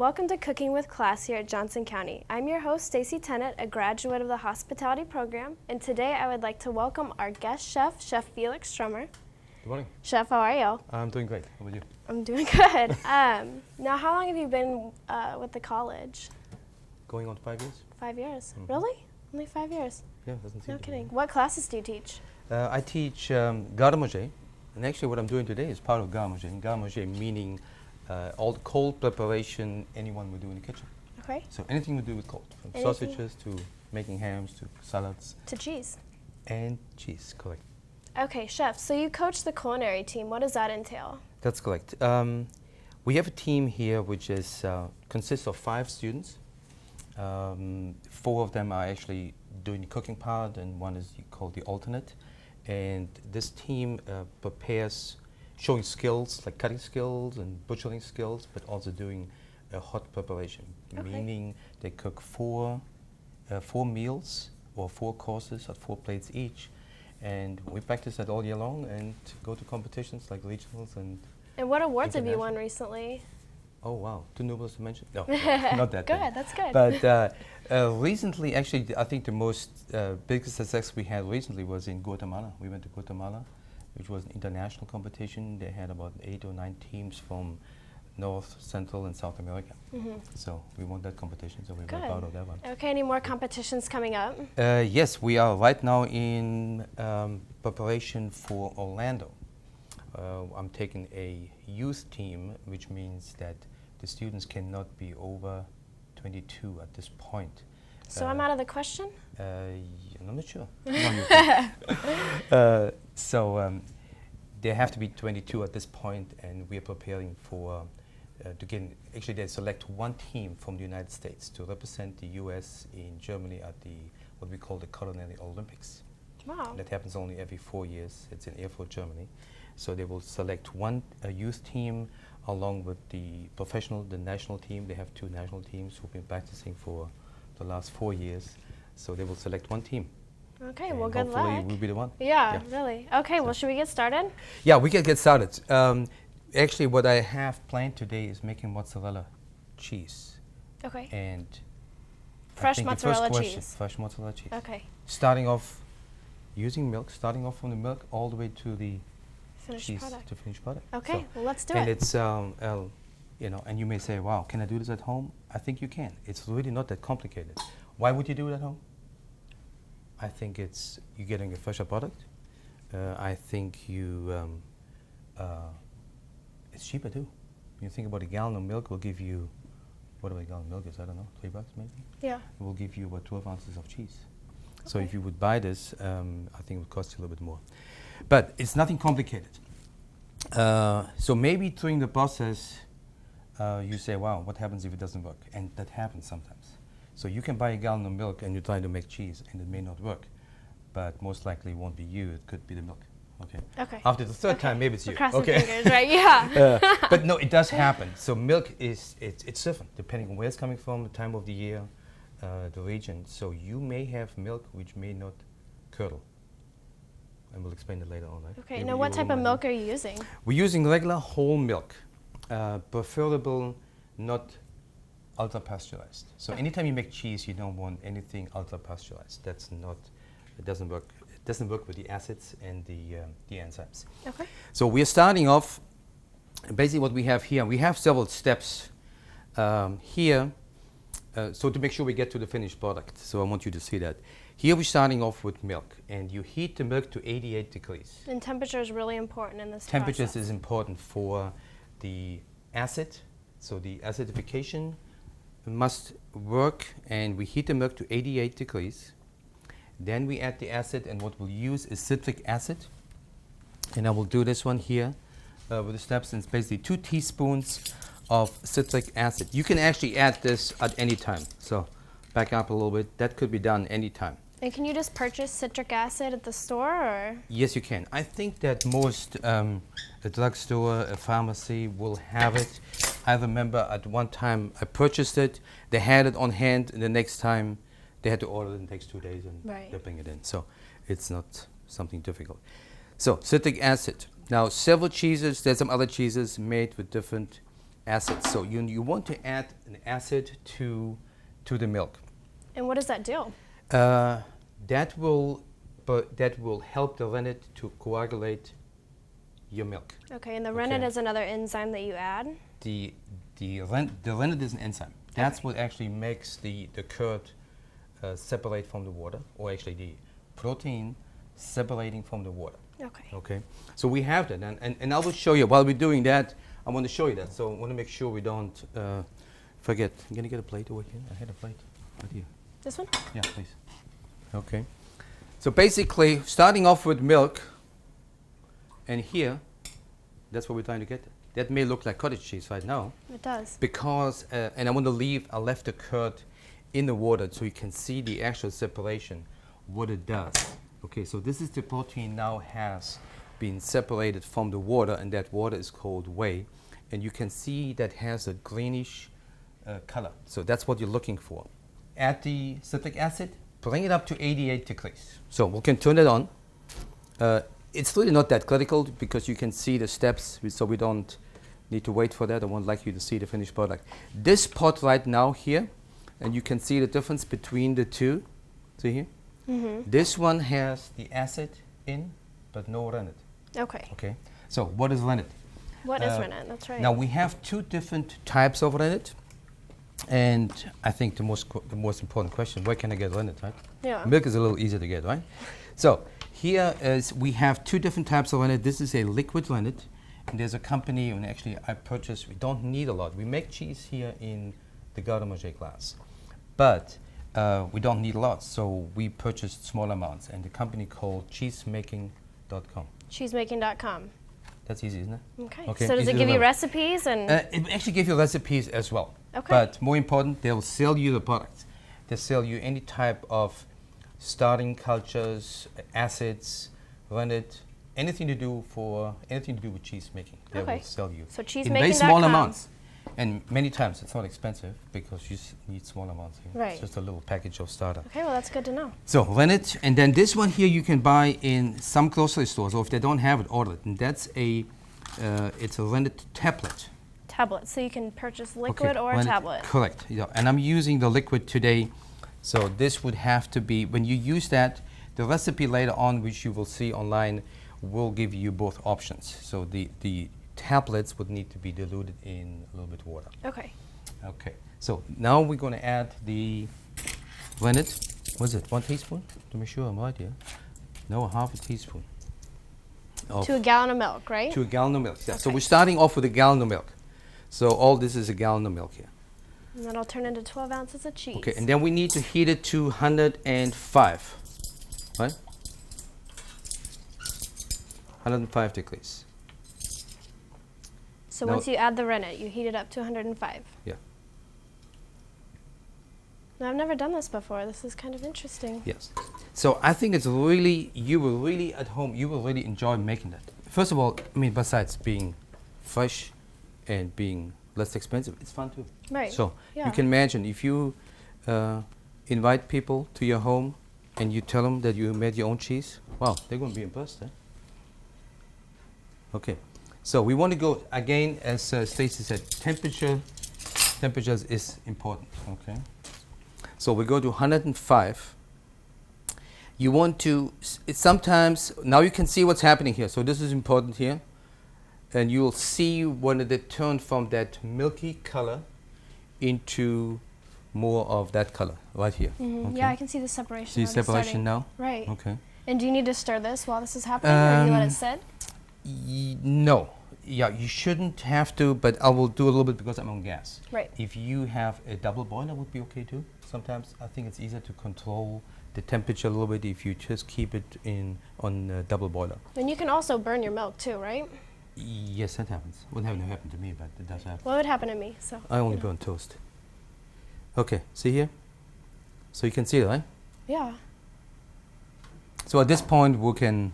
Welcome to Cooking with Class here at Johnson County. I'm your host, Stacy Tennant, a graduate of the hospitality program, and today I would like to welcome our guest chef, Chef Felix Sturmer. Good morning. Chef, how are you? I'm doing great. How about you? I'm doing good. Now, how long have you been with the college? Going on 5 years? 5 years. Mhm. Really? Only 5 years? Yeah, doesn't seem No to be. kidding. What classes do you teach? I teach garde manger, and actually what I'm doing today is part of garde manger. And garde manger meaning all the cold preparation anyone would do in the kitchen. Okay. So anything we do with cold, from Anything. sausages to making hams to salads To cheese. and cheese, correct. Okay, chef, so you coach the culinary team. What does that entail? That's correct. We have a team here which is consists of 5 students. 4 of them are actually doing the cooking part, and one is called the alternate. And this team prepares, showing skills like cutting skills and butchering skills, but also doing a hot preparation, Okay. meaning they cook 4 meals or 4 courses at 4 plates each. And we practice that all year long and go to competitions like regionals and And what awards have you International. won recently? oh wow, too numerous to mention. No, not that. Good, many. that's good. But recently, actually, I think the most biggest success we had recently was in Guatemala. We went to Guatemala, which was an international competition. They had about 8 or 9 teams from North, Central, and South America. Mhm. So we won that competition. So we were Good. proud of that one. Okay, any more competitions coming up? Yes, we are right now in preparation for Orlando. I'm taking a youth team, which means that the students cannot be over 22 at this point. So I'm out of the question? I'm not sure. They have to be 22 at this point, and we are preparing for to get. Actually, they select one team from the United States to represent the U.S. in Germany at the what we call the Culinary Olympics. Wow. That happens only every 4 years. It's in Erfurt, Germany. So they will select one youth team along with the professional, the national team. They have 2 national teams who've been practicing for the last 4 years. So they will select one team. Okay, And well, good hopefully luck. we'll be the one. Yeah, really. Okay, well, So- should we get started? Yeah, we can get started. Actually, what I have planned today is making mozzarella cheese. Okay. And I Fresh think the first mozzarella question- cheese. Fresh mozzarella cheese. Okay. Starting off using milk, starting off from the milk all the way to the Finished cheese, product. to finished product. Okay, So- well, let's do and it. it's, and you may say, wow, can I do this at home? I think you can. It's really not that complicated. Why would you do it at home? I think you're getting a fresher product. I think it's cheaper too. You think about a gallon of milk will give you, whatever a gallon of milk is, I don't know, $3 maybe? Yeah. It will give you about 12 ounces of cheese. So Okay. if you would buy this, I think it would cost you a little bit more. But it's nothing complicated. So maybe during the process, you say, wow, what happens if it doesn't work? And that happens sometimes. So you can buy a gallon of milk and you're trying to make cheese and it may not work. But most likely it won't be you, it could be the milk. Okay. Okay. After the third Okay. time, maybe it's We're you. crossing Okay. fingers, right? Yeah. But no, it does happen. So milk it's different depending on where it's coming from, the time of the year, the region. So you may have milk which may not curdle. And we'll explain it later on, right? Okay, Maybe now you what will type of remind milk me. are you using? We're using regular whole milk, preferable not ultra pasteurized. So anytime you make cheese, you don't want anything ultra pasteurized. That's not, it doesn't work. It doesn't work with the acids and the enzymes. Okay. So we're starting off, basically what we have here, we have several steps here, so to make sure we get to the finished product. So I want you to see that. Here we're starting off with milk, and you heat the milk to 88 degrees. And temperature is really important in this Temperatures process. is important for the acid, so the acidification must work, and we heat the milk to 88 degrees. Then we add the acid, and what we'll use is citric acid. And I will do this one here with the steps, and it's basically 2 teaspoons of citric acid. You can actually add this at any time. So back up a little bit. That could be done anytime. And can you just purchase citric acid at the store, or? Yes, you can. I think that most a drugstore, a pharmacy will have it. I remember at one time I purchased it. They had it on hand, and the next time they had to order it. It takes 2 days, and Right. they bring it in. So it's not something difficult. So citric acid. Now several cheeses. There's some other cheeses made with different acid. So you want to add an acid to the milk. And what does that do? That will help the rennet to coagulate your milk. Okay, and the rennet is another enzyme that you add? The rennet is an enzyme. That's what actually makes the curd separate from the water, or actually the protein separating from the water. Okay. Okay. So we have that, and I will show you while we're doing that. I want to show you that. So I want to make sure we don't forget. I'm gonna get a plate over here. I had a plate right here. This one? Yeah, please. Okay. So basically, starting off with milk, and here, that's what we're trying to get. That may look like cottage cheese right now. It does. Because, and I left the curd in the water so you can see the actual separation, what it does. Okay, so this is the protein now has been separated from the water, and that water is called whey. And you can see that has a greenish color. So that's what you're looking for. Add the citric acid, bring it up to 88 degrees. So we can turn it on. It's really not that critical because you can see the steps, so we don't need to wait for that. I won't like you to see the finished product. This pot right now here, and you can see the difference between the two. See here? Mm-hmm. This one has the acid in, but no rennet. Okay. Okay. So what is rennet? What is rennet? That's right. Now we have two different types of rennet, and I think the most important question: where can I get rennet? Right? Yeah. Milk is a little easier to get, right? So here is we have two different types of rennet. This is a liquid rennet. And there's a company, and actually I purchased, we don't need a lot. We make cheese here in the Garde Manger glass. But we don't need a lot, so we purchased small amounts. And the company called cheesemaking.com. Cheesemaking.com. That's easy, isn't it? Okay. So does it give you recipes? And it actually gives you recipes as well. Okay. But more important, they'll sell you the product. They'll sell you any type of starting cultures, acids, rennet, anything to do with cheese making, they will sell you. So cheesemaking.com. In very small amounts. And many times it's not expensive because you need small amounts here. Right. It's just a little package of starter. Okay, well that's good to know. So rennet, and then this one here you can buy in some grocery stores, or if they don't have it, order it. And that's it's a rennet tablet. Tablet, so you can purchase liquid or a tablet. Correct, yeah. And I'm using the liquid today, so this would have to be, when you use that, the recipe later on, which you will see online, will give you both options. So the tablets would need to be diluted in a little bit of water. Okay. Okay. So now we're going to add the rennet. What's it? 1 teaspoon? To make sure I'm right here. No, half a teaspoon. To a gallon of milk, right? To a gallon of milk. Yeah. Okay. So we're starting off with a gallon of milk. So all this is a gallon of milk here. And that'll turn into 12 ounces of cheese. Okay. And then we need to heat it to 105. Right? 105 degrees. So now once you add the rennet, you heat it up to 105. Yeah. Now, I've never done this before. This is kind of interesting. Yes. So I think it's really, you will really at home, you will really enjoy making that. First of all, I mean, besides being fresh and being less expensive, it's fun too. Right. So yeah. you can imagine if you invite people to your home and you tell them that you made your own cheese, wow, they're going to be impressed, eh? Okay, so we want to go again, as Stacy said, temperatures is important. Okay, so we go to 105. You want to, it's sometimes, now you can see what's happening here. So this is important here, and you'll see when it turn from that milky color into more of that color right here. Mm-hmm. Okay. Yeah, I can see the separation. See separation now? Right. Okay. And do you need to stir this while this is happening, or do you let it sit? No. Yeah, you shouldn't have to, but I will do a little bit because I'm on gas. Right. If you have a double boiler, would be okay too. Sometimes I think it's easier to control the temperature a little bit if you just keep it on a double boiler. And you can also burn your milk too, right? Yes, that happens. Wouldn't have happened to me, but it does happen. Well, it would happen to me, so. I only burn toast. Okay, see here? So you can see it, right? Yeah. So at this point, we can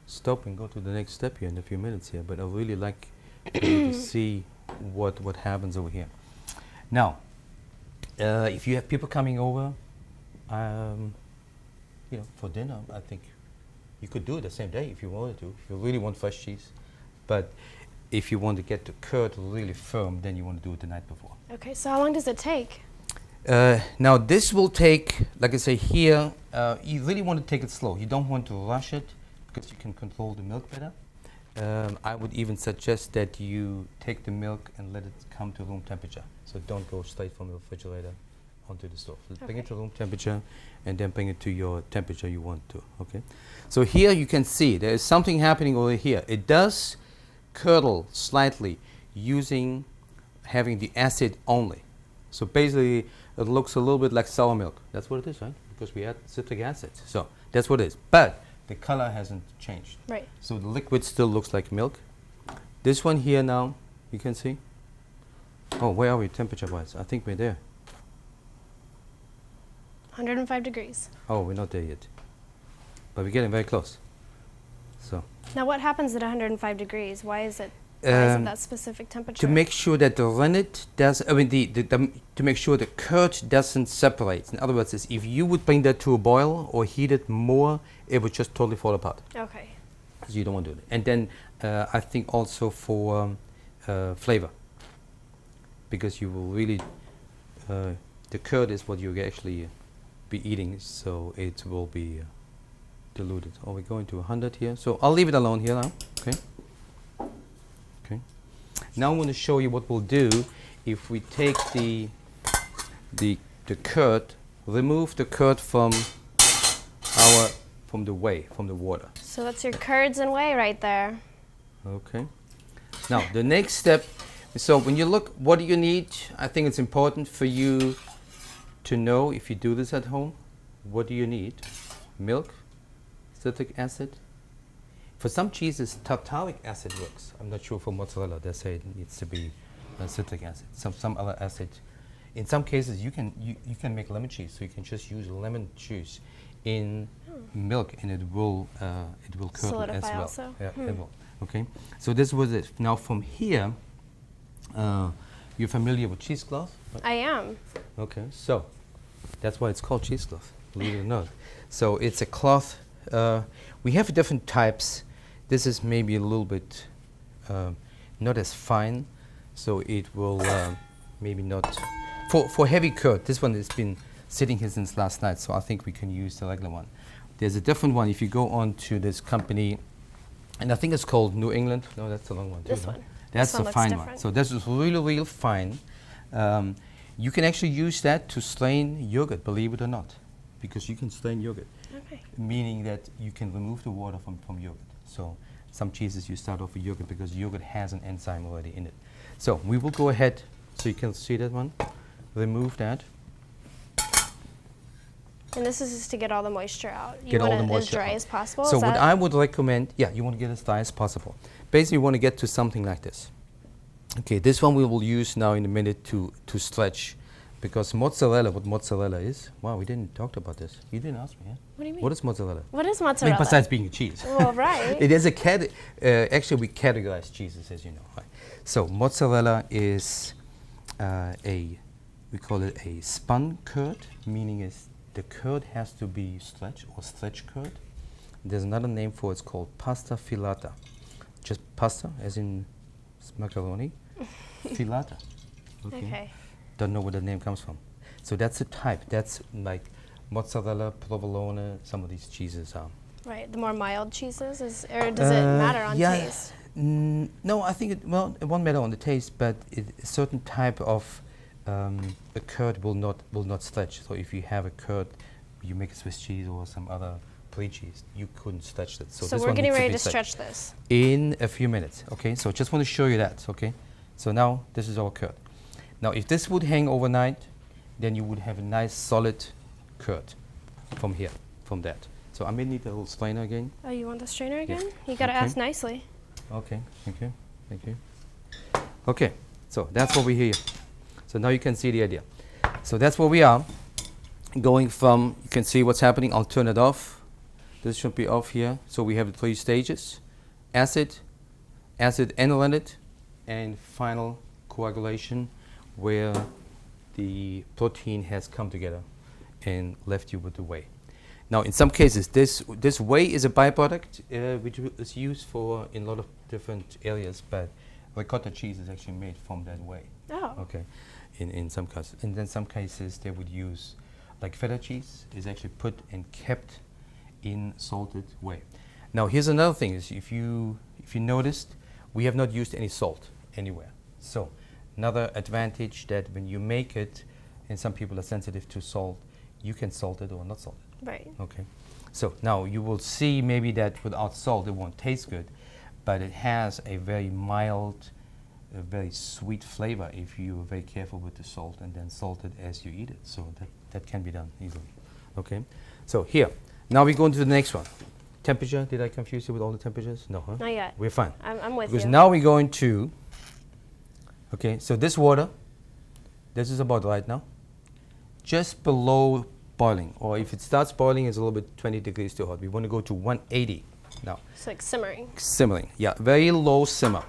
stop and go to the next step here in a few minutes here, but I really like to see what happens over here. Now, if you have people coming over, for dinner, I think you could do it the same day if you wanted to, if you really want fresh cheese. But if you want to get the curd really firm, then you want to do it the night before. Okay, so how long does it take? Now this will take, like I say here, you really want to take it slow. You don't want to rush it because you can control the milk better. I would even suggest that you take the milk and let it come to room temperature. So don't go straight from the refrigerator onto the stove. Bring it to room temperature and then bring it to your temperature you want to. Okay. So here you can see there is something happening over here. It does curdle slightly having the acid only. So basically it looks a little bit like sour milk. That's what it is, right? Because we add citric acid. So that's what it is. But the color hasn't changed. Right. So the liquid still looks like milk. This one here now, you can see. Oh, where are we temperature-wise? I think we're there. 105 degrees. Oh, we're not there yet. But we're getting very close. So. Now what happens at 105 degrees? Why is it that specific temperature? To make sure that the rennet does, to make sure the curd doesn't separate. In other words, if you would bring that to a boil or heat it more, it would just totally fall apart. Okay. So you don't want to do it. And then I think also for flavor, because you will really, the curd is what you actually be eating, so it will be diluted. Oh, we're going to 100 here. So I'll leave it alone here now. Okay. Okay. Now I'm going to show you what we'll do if we take the curd, remove the curd from the water. So that's your curds and whey right there. Okay. Now the next step. So when you look, what do you need? I think it's important for you to know, if you do this at home, what do you need? Milk, citric acid. For some cheeses, tartaric acid works. I'm not sure for mozzarella. They say it needs to be citric acid. Some other acid. In some cases, you can make lemon cheese. So you can just use lemon juice in milk, and it will curdle as Solidify well. also? Yeah, it will. Okay. So this was it. Now from here, you're familiar with cheesecloth? Right? I am. Okay. So that's why it's called cheesecloth. Believe it or not. So it's a cloth. We have different types. This is maybe a little bit not as fine, so it will maybe not for heavy curd. This one has been sitting here since last night, so I think we can use the regular one. There's a different one if you go on to this company, and I think it's called New England. No, that's the wrong one too. This no? one. That's This one the looks fine one. different. So this is really, really fine. You can actually use that to strain yogurt, believe it or not, because you can strain yogurt. Okay. Meaning that you can remove the water from yogurt. So some cheeses you start off with yogurt because yogurt has an enzyme already in it. So we will go ahead, so you can see that one. Remove that. And this is just to get all the moisture out. You Get all want the it as moisture dry out. as possible? So Is what that- I would recommend, you want to get as dry as possible. Basically, you want to get to something like this. Okay, this one we will use now in a minute to stretch, because mozzarella, what mozzarella is. Wow, we didn't talk about this. You didn't ask me, yeah? What do you mean? What is mozzarella? What is I mean, mozzarella? besides being a cheese. Well, right. It is a actually we categorize cheeses, as you know. Right? So mozzarella is we call it a spun curd, meaning is the curd has to be stretched or stretch curd. There's another name for it, it's called pasta filata. Just pasta, as in macaroni. Filata. Okay. Don't know where the name comes from. So that's a type. That's like mozzarella, provolone, some of these cheeses are. Right. The more mild cheeses, or does it matter on taste? No, I think it won't matter on the taste, but a certain type of a curd will not stretch. So if you have a curd, you make a Swiss cheese or some other brie cheese, you couldn't stretch it. So this we're one getting needs ready be to stretched stretch this. in a few minutes. Okay, so just want to show you that. Okay, so now this is our curd. Now, if this would hang overnight, then you would have a nice solid curd from here, from that. So I may need a little strainer again. Oh, you want the strainer Yes. again? You gotta Okay. ask nicely. Okay, thank you, thank you. Okay, so that's what we hear. So now you can see the idea. So that's where we are. Going from, you can see what's happening. I'll turn it off. This should be off here. So we have the 3 stages: acid and rennet, and final coagulation, where the protein has come together and left you with the whey. Now, in some cases, this whey is a byproduct which is used for in a lot of different areas, but ricotta cheese is actually made from that way. Oh. Okay, in some cases. And then some cases they would use, like feta cheese is actually put and kept in salted way. Now here's another thing, is if you noticed, we have not used any salt anywhere. So another advantage that when you make it, and some people are sensitive to salt, you can salt it or not salt it. Right. Okay. So now you will see maybe that without salt it won't taste good, but it has a very mild, a very sweet flavor if you are very careful with the salt and then salt it as you eat it. So that can be done easily. Okay. So here, now we go into the next one. Temperature, did I confuse you with all the temperatures? No, huh? Not yet. We're fine. I'm with Because you. now we're going to, okay, so this water, this is about right now, just below boiling, or if it starts boiling, it's a little bit 20 degrees too hot. We want to go to 180 now. It's like simmering. Simmering, yeah, very low simmer.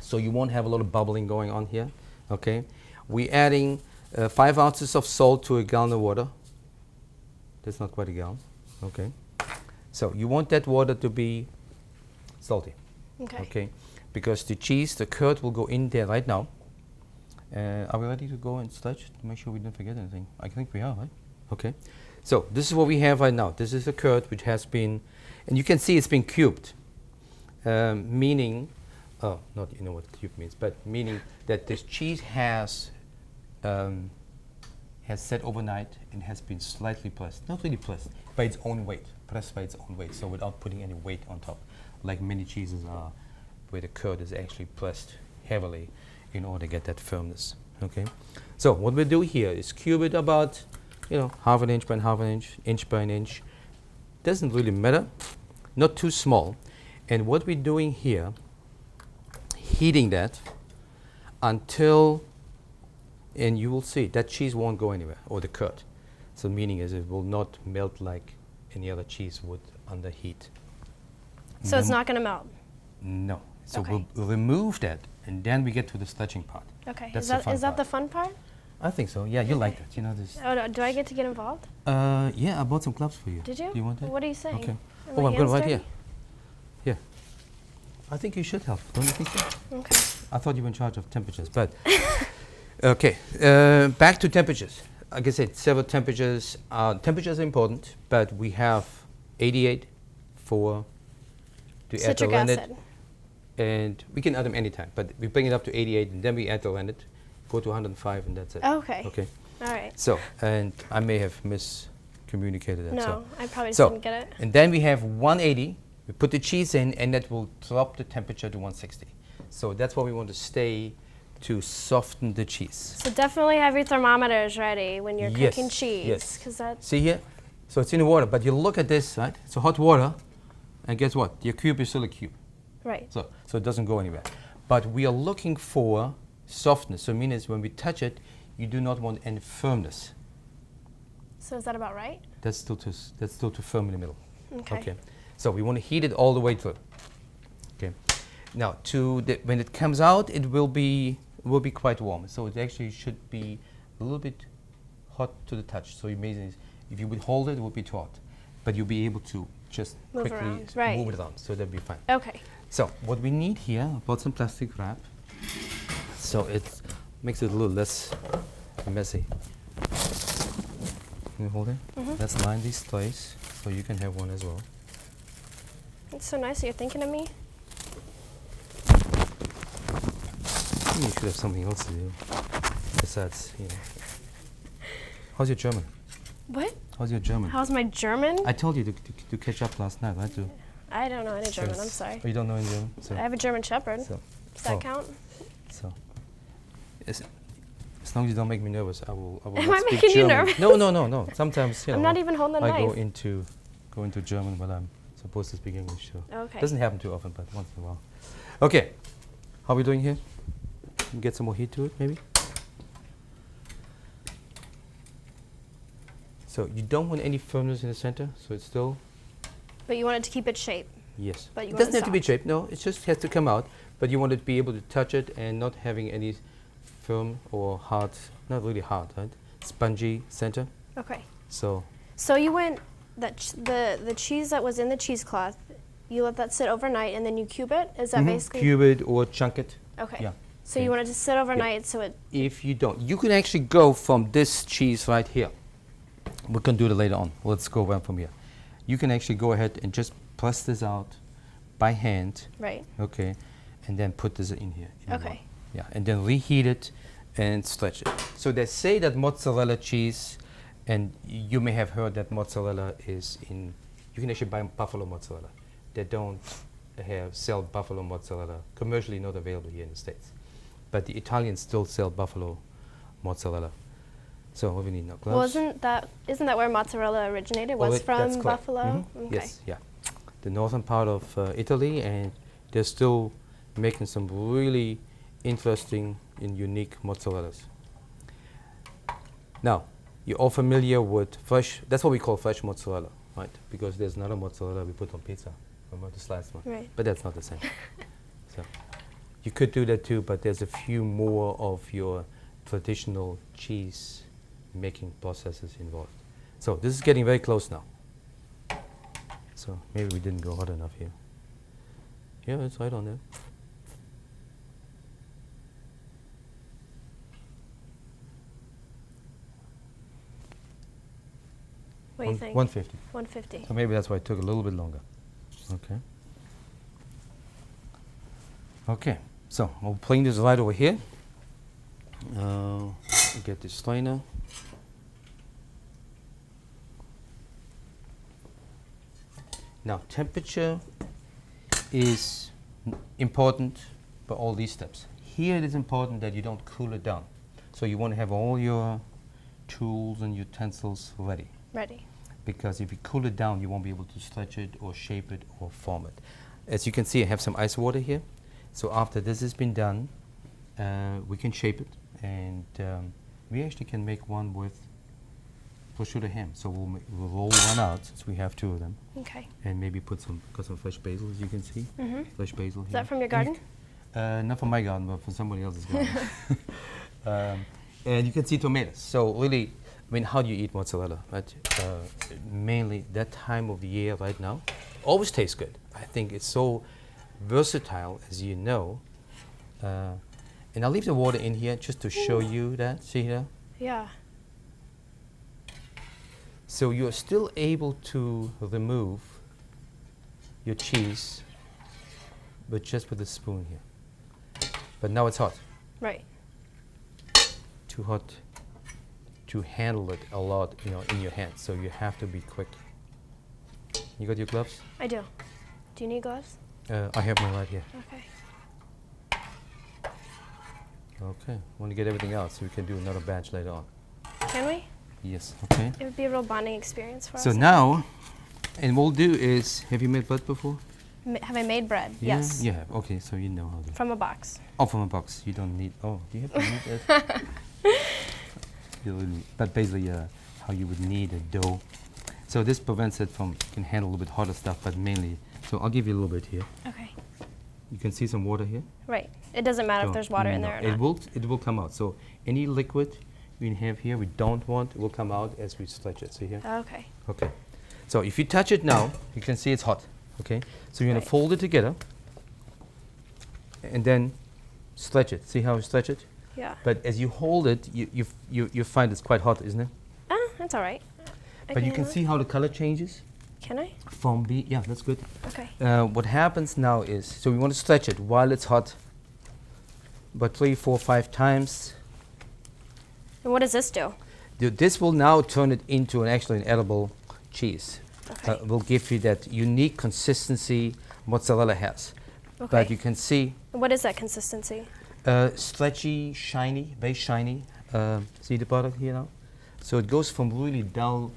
So you won't have a lot of bubbling going on here, okay? We're adding 5 ounces of salt to a gallon of water. That's not quite a gallon, okay? So you want that water to be salty, okay? Because the cheese, the curd will go in there right now. Are we ready to go and stretch to make sure we don't forget anything? I think we are, right? Okay. So this is what we have right now. This is the curd which has been, and you can see it's been cubed, meaning, oh, not you know what cube means, but meaning that this cheese has set overnight and has been slightly pressed, not really pressed, by its own weight, pressed by its own weight, so without putting any weight on top, like many cheeses are, where the curd is actually pressed heavily in order to get that firmness. Okay, so what we do here is cube it about, you know, half an inch by half an inch by an inch. Doesn't really matter, not too small. And what we're doing here, heating that until, and you will see that cheese won't go anywhere, or the curd. So meaning is it will not melt like any other cheese would under heat. So it's not going to melt? No. So Okay. we'll remove that, and then we get to the stretching part. Okay. That's Is that the fun part? I think so. Yeah, you like that. You know this. Oh, no, do I get to get involved? Yeah, I bought some gloves for you. Did you? Do you want that? What are you saying? Okay. Are Oh, my I'm good hands right dirty? here. Here. I think you should help. Don't you think so? Okay. I thought you were in charge of temperatures, but okay. Back to temperatures. Like I said, several temperatures. Temperatures are important, but we have 88 for to add the Citric rennet, acid. and we can add them anytime. But we bring it up to 88, and then we add the rennet, go to 105, and that's it. Okay. Okay. All right. So, and I may have miscommunicated that. No, so. I probably just So, didn't get it. and then we have 180. We put the cheese in, and that will drop the temperature to 160. So that's what we want to stay to soften the cheese. So definitely have your thermometers ready when you're Yes, cooking cheese, yes. because that's See here? So it's in the water, but you look at this, right? It's a hot water, and guess what? Your cube is still a cube. right. So it doesn't go anywhere. But we are looking for softness. So meaning when we touch it, you do not want any firmness. So is that about right? That's still too firm in the middle. Okay. So we want to heat it all the way through. Okay. Now when it comes out, it will be quite warm. So it actually should be a little bit hot to the touch. So amazing is if you would hold it, it would be too hot, but you'll be able to just Move quickly around, right. move it around. So that'd be fine. Okay. So what we need here, I bought some plastic wrap, so it makes it a little less messy. Can you hold it? Let's line these trays so you can have one as well. It's so nice that you're thinking of me. You should have something else to do besides, you know. How's your German? What? How's your German? How's my German? I told you to catch up last night, right? I don't know any German. I'm sorry. Oh, you don't know any German? So, I have a German Shepherd. so, Does that oh. count? so. As long as you don't make me nervous, I will Am not I speak making you German. nervous? No. Sometimes, you know. I'm not even holding the I knife. go into German when I'm supposed to speak English. So. Okay. Doesn't happen too often, but once in a while. Okay. How are we doing here? Can get some more heat to it, maybe? So you don't want any firmness in the center, so it's still, But you wanted to keep its shape. yes. But you It want doesn't it have to be soft. shaped, no, it just has to come out, but you want to be able to touch it and not having any firm or hard, not really hard, right? Spongy center, Okay. so So you went the cheese that was in the cheesecloth. You let that sit overnight and then you cube it. Is that basically? cube it or chunk it. Okay. Yeah. So Okay. you want it to sit overnight so it. If you don't, you can actually go from this cheese right here. We can do that later on. Let's go on from here. You can actually go ahead and just press this out by hand. Right. Okay. And then put this in here. in the Okay. one. Yeah. And then reheat it and stretch it. So they say that mozzarella cheese, and you may have heard that mozzarella is in, you can actually buy buffalo mozzarella. They don't sell buffalo mozzarella, commercially not available here in the States. But the Italians still sell buffalo mozzarella. So what we need now? Gloves. Well, isn't that where mozzarella originated? Was That's from correct. Buffalo? Mhm. Okay. Yes, yeah. The northern part of Italy, and they're still making some really interesting and unique mozzarellas. Now, you're all familiar with fresh, that's what we call fresh mozzarella, right? Because there's another mozzarella we put on pizza. Remember this last one? Right. But that's not the same. So you could do that too, but there's a few more of your traditional cheese making processes involved. So this is getting very close now. So maybe we didn't go hot enough here. Yeah, it's right on there. What do you think? 150. 150. So maybe that's why it took a little bit longer. Okay. Okay, so we'll plane this right over here. Get this strainer. Now, temperature is important for all these steps. Here it is important that you don't cool it down. So you want to have all your tools and utensils ready. Ready. Because if you cool it down, you won't be able to stretch it or shape it or form it. As you can see, I have some ice water here. So after this has been done, we can shape it, and we actually can make one with prosciutto ham. So we'll roll one out, since we have two of them, Okay. and maybe got some fresh basil, as you can see. Mm-hmm. Fresh basil Is here. that from your garden? Not from my garden, but from somebody else's garden. And you can see tomatoes. So really, I mean, how do you eat mozzarella? Right? Mainly that time of the year right now always tastes good. I think it's so versatile, as you know. And I'll leave the water in here just to show you that. See here? Yeah. So you're still able to remove your cheese, but just with a spoon here. But now it's hot. Right. Too hot to handle it a lot, in your hands. So you have to be quick. You got your gloves? I do. Do you need gloves? I have mine right here. Okay. Okay. Want to get everything out so we can do another batch later on. Can we? Yes. Okay. It would be a real bonding experience for us. So now, and what we'll do is, have you made bread before? Have I made bread? Yeah? Yes. You have. Okay, so you know how to. From a box. Oh, from a box. You don't need. Oh, do you have to need it? You really need, but basically, how you would need a dough. So this prevents it from, can handle a little bit hotter stuff, but mainly. So I'll give you a little bit here. Okay. You can see some water here. Right. It doesn't matter if So there's water in no, there or not. It will come out. So any liquid we have here we don't want, it will come out as we stretch it. See here? Okay. Okay. So if you touch it now, you can see it's hot. Okay. So you're Right. gonna fold it together, and then stretch it. See how you stretch it? Yeah. But as you hold it, you find it's quite hot, isn't it? That's all right. But you can see how the color changes Can I? from yeah, that's good. Okay. What happens now is, so we want to stretch it while it's hot, about 3, 4, 5 times. And what does this do? This will now turn it into an edible cheese. Okay. Will give you that unique consistency mozzarella has. Okay. But you can see What is that consistency? stretchy, shiny, very shiny. See the product here now? So it goes from really dull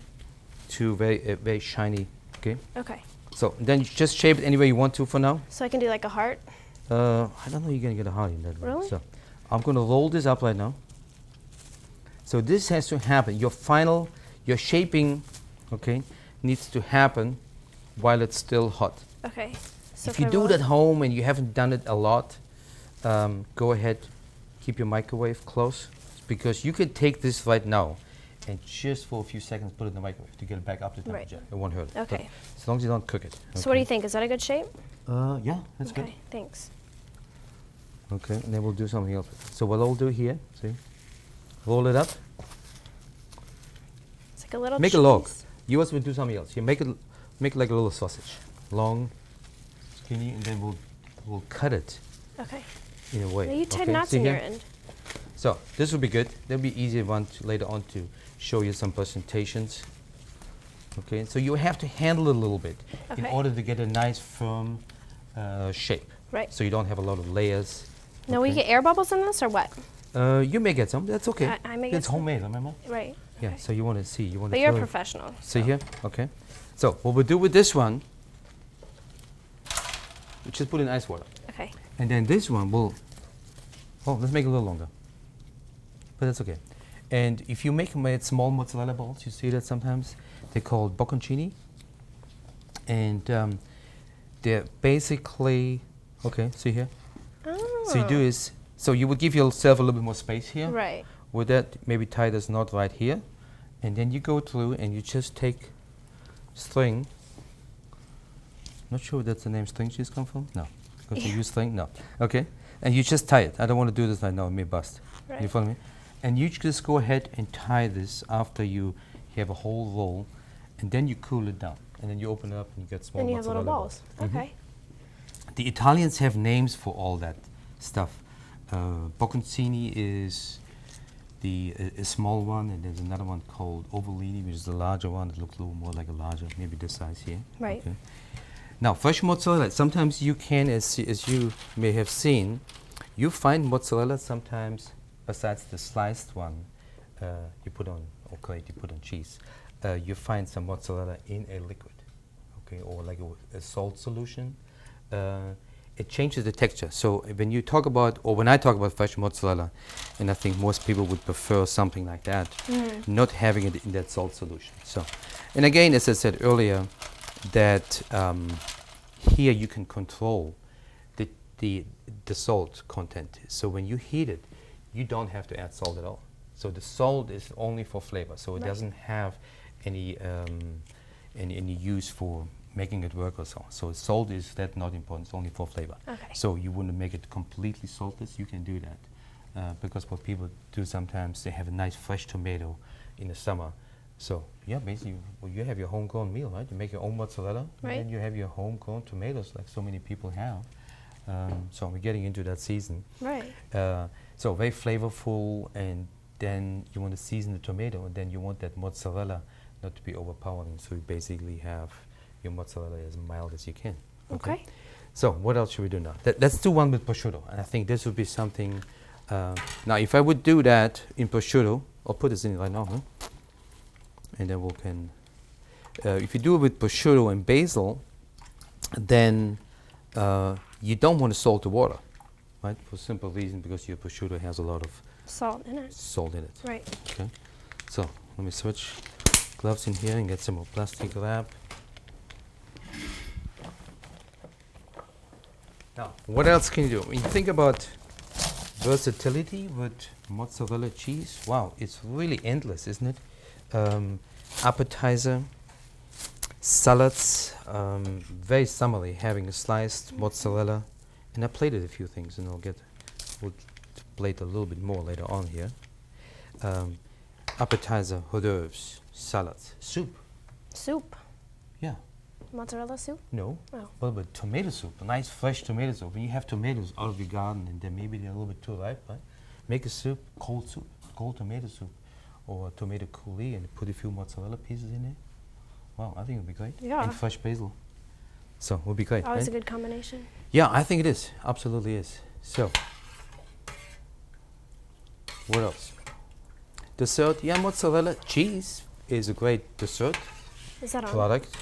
to very shiny. Okay. Okay. So then you just shape it any way you want to for now. So I can do like a heart? I don't know you're gonna get a heart in that one. Really? So I'm gonna roll this up right now. So this has to happen. Your shaping, okay, needs to happen while it's still hot. Okay. So If you do it at home and you haven't done it a lot, go ahead, keep your microwave close, because you can take this right now and just for a few seconds put it in the microwave to get it back up to Right. temperature. It won't hurt. But Okay. as long as you don't cook it. So what do you think? Is that a good shape? Yeah, that's Okay. good. Thanks. Okay, and then we'll do something else. So what I'll do here, see, roll it up, It's like a little make cheese. a log. Yours will do something else. You make like a little sausage, long, skinny, and then we'll cut it Okay. in a way. Now you tied okay? knots See in your here? end. So this will be good. There'll be easier one later on to show you some presentations. Okay, so you have to handle it a little bit in Okay. order to get a nice firm shape. Right. So you don't have a lot of layers. Now we okay? get air bubbles in this or what? You may get some. That's okay. I may get It's some. homemade, remember? Right. Yeah. Okay. So you want to see. You want to. But you're a professional. See so- here? Okay. So what we'll do with this one, we just put in ice water. Okay. And then this one will, let's make it a little longer. But that's okay. And if you make small mozzarella balls, you see that sometimes, they're called bocconcini. And they're basically, okay, see here? Oh. So you do is, so you would give yourself a little bit more space here. Right. With that, maybe tie this knot right here. And then you go through and you just take string. Not sure if that's the name string cheese come from? No. Because you use string? No. Okay. And you just tie it. I don't want to do this right now, it may bust. Right. You follow me? And you just go ahead and tie this after you have a whole roll, and then you cool it down. And then you open it up and you get small And you have little mozzarella balls. Mhm. Okay. The Italians have names for all that stuff. Bocconcini is a small one, and there's another one called Ovellini, which is the larger one. It looks a little more like a larger, maybe this size here. Right. Okay. Now, fresh mozzarella, sometimes you can, as you may have seen, you find mozzarella sometimes, besides the sliced one you put on, or grate you put on cheese, you find some mozzarella in a liquid, okay, or like a salt solution. It changes the texture. So when you talk about, or when I talk about fresh mozzarella, and I think most people would prefer something like that, not having it in that salt solution. So, and again, as I said earlier, that here you can control the salt content. So when you heat it, you don't have to add salt at all. So the salt is only for flavor. So it Right. doesn't have any use for making it work or so. So salt is that not important. It's only for flavor. Okay. So you wouldn't make it completely saltless. You can do that because what people do sometimes, they have a nice fresh tomato in the summer. So yeah, basically, you have your homegrown meal, right? You make your own mozzarella, Right. and then you have your homegrown tomatoes, like so many people have. So we're getting into that season. Right. So very flavorful, and then you want to season the tomato, and then you want that mozzarella not to be overpowering. So you basically have your mozzarella as mild as you can. Okay. So what else should we do now? Let's do one with prosciutto, and I think this would be something. Now, if I would do that in prosciutto, I'll put this in right now, huh? And then we can. If you do it with prosciutto and basil, then you don't want to salt the water, right? For a simple reason, because your prosciutto has a lot of Salt in it. salt in it. Right. Okay. So let me switch gloves in here and get some more plastic wrap. Now, what else can you do? When you think about versatility with mozzarella cheese, wow, it's really endless, isn't it? Appetizer, salads, very summery, having a sliced mozzarella, and I plated a few things, and we'll plate a little bit more later on here. Appetizer, hors d'oeuvres, salads, soup. Soup. Yeah. Mozzarella soup? No. Oh. Well, but tomato soup, a nice fresh tomato soup. When you have tomatoes out of your garden and then maybe they're a little bit too ripe, right? Make a soup, cold tomato soup, or tomato coulis, and put a few mozzarella pieces in there. Wow, I think it would be great. Yeah. And fresh basil. So it would be great. Always right? a good combination. Yeah, I think it is. Absolutely is. So, what else? Dessert, yeah, mozzarella cheese is a great dessert Is that on? product.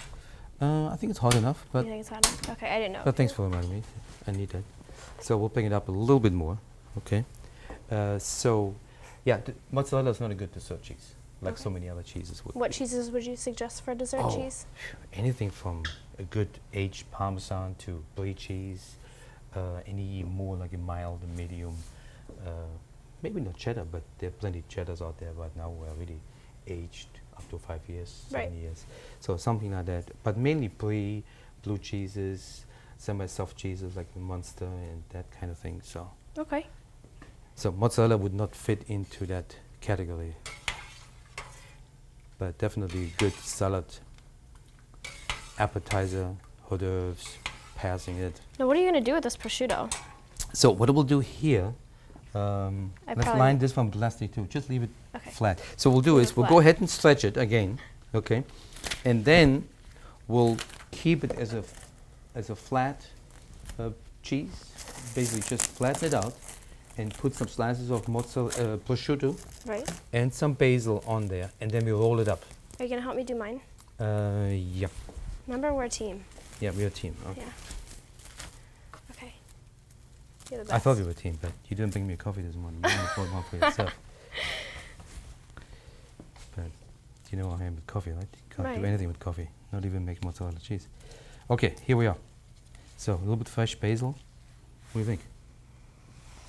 I think it's hot enough, You but think it's hot enough? Okay, I didn't know. thanks for reminding me. I need that. So we'll bring it up a little bit more. Okay. So, yeah, mozzarella is not a good dessert cheese, like so many other cheeses would. What cheeses would you suggest for dessert Oh, cheese? Anything from a good aged Parmesan to brie cheese, any more like a mild and medium, maybe not cheddar, but there are plenty of cheddars out there right now who are really aged up to 5 years, Right. 7 years. So something like that, but mainly brie, blue cheeses, semi-soft cheeses like Munster and that kind of thing. So Okay. So mozzarella would not fit into that category, but definitely good salad, appetizer, hors d'oeuvres, passing it. Now, what are you going to do with this prosciutto? So what we'll do here, let's probably- line this one plastic too. Just leave it Okay. flat. So we'll do Leave is it we'll go flat. ahead and stretch it again, okay, and then we'll keep it as a flat cheese. Basically, just flatten it out and put some slices of mozzarella, prosciutto, Right. and some basil on there, and then we roll it up. Are you going to help me do mine? Yeah, Remember, we're a team. yeah, we're a team. Okay. Yeah. Okay. You're the I best. thought we were a team, but you didn't bring me a coffee this morning. You only poured one for yourself. But you know how I am with coffee, right? You can't do Right. anything with coffee, not even make mozzarella cheese. Okay, here we are. So a little bit fresh basil. What do you think?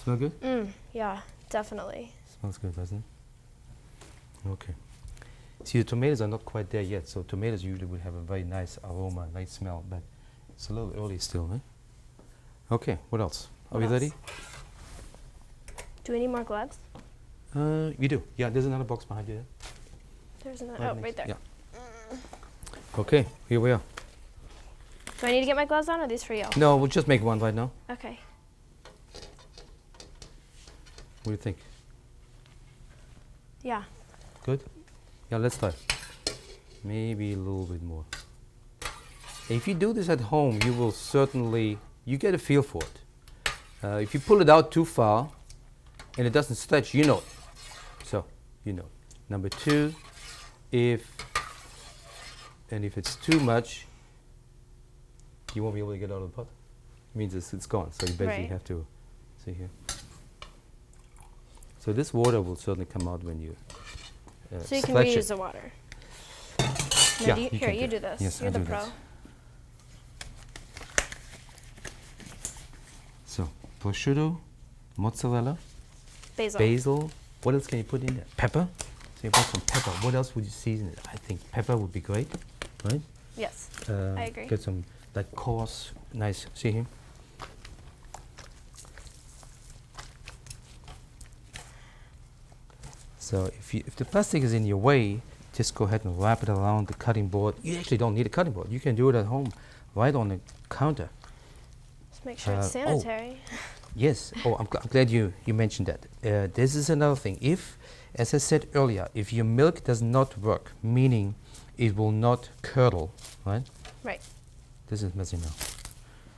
Smell good? Yeah, definitely. Smells good, doesn't it? Okay. See, the tomatoes are not quite there yet, so tomatoes usually would have a very nice aroma, nice smell, but it's a little early still, right? Okay, what else? Are What we else? ready? Do we need more gloves? We do. Yeah, there's another box behind you there. There's another. Oh, next. right there. Yeah. Okay, here we are. Do I need to get my gloves on, or are these for you? No, we'll just make one right now. Okay. What do you think? Yeah. Good? Yeah, let's try. Maybe a little bit more. If you do this at home, you will certainly, you get a feel for it. If you pull it out too far and it doesn't stretch, you know it. So, you know. Number two, if it's too much, you won't be able to get out of the pot. It means it's gone. So you basically Right. have to, see here. So this water will certainly come out when you So you can stretch reuse it. the water. No, Yeah, do you, you here, can you do do this. Yes, You're I the do pro. that. So prosciutto, mozzarella, Basil. basil. What else can you put in there? Pepper. So you put some pepper. What else would you season it? I think pepper would be great, right? Yes. I agree. Get some like coarse, nice. See here. So if the plastic is in your way, just go ahead and wrap it around the cutting board. You actually don't need a cutting board. You can do it at home, right on the counter. Just make sure it's oh. sanitary. Yes. Oh, I'm glad you mentioned that. This is another thing. If, as I said earlier, if your milk does not work, meaning it will not curdle, right? Right. This is messy now.